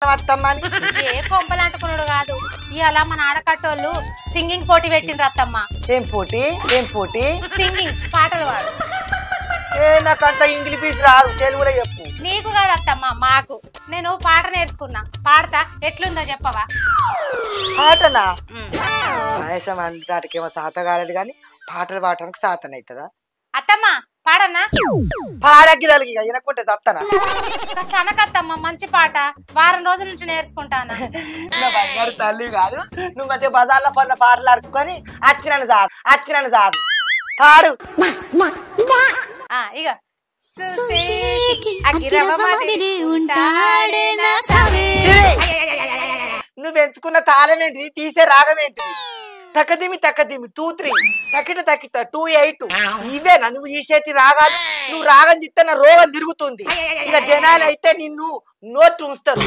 అత్తమ్మని ఏ కొంపలు అంటుకున్నాడు కాదు. ఇవాళ మన ఆడకట్టోళ్ళు సింగింగ్ పోటీ పెట్టిండ్రు అత్తమ్మ. ఏం పోటీ ఏం పోటీ? సింగింగ్ పాటలు పాడు. నాకంత ఇంగ్లీష్ రాదు, తెలుగులో చెప్పు. నీకు కాదు అత్తమ్మ, మాకు. నేను పాట నేర్చుకున్నా, పాడతా. ఎట్లుందో చెప్పవా? పాటనా? పాయసం అంటాటికేమో సాత కాలేదు కానీ పాటలు పాడటానికి సాతన అవుతుందా? అత్తమ్మ పాడన్నా? పాడకి తలిగి వినకుంటే సత్తనా? అనకత్తమ్మ, మంచి పాట. వారం రోజుల నుంచి నేర్చుకుంటాను. నా బంగారు తల్లి కాదు, నువ్వు మంచిగా బజార్లో పడిన పాటలు ఆడుకొని అచ్చినను సాదు పాడు. ఇక నువ్వు ఎంచుకున్న తాళం ఏంటి, తీసే రాగం ఏంటి? తక్కదిమి 2 3 తక్కిట 2 8 ఇవేనా నువ్వు ఈ చేతి రాగాలు? నువ్వు రాగం తిస్తే నా రోగం తిరుగుతుంది. ఇక జనాలు అయితే నిన్ను నోటు ఉంచుతారు.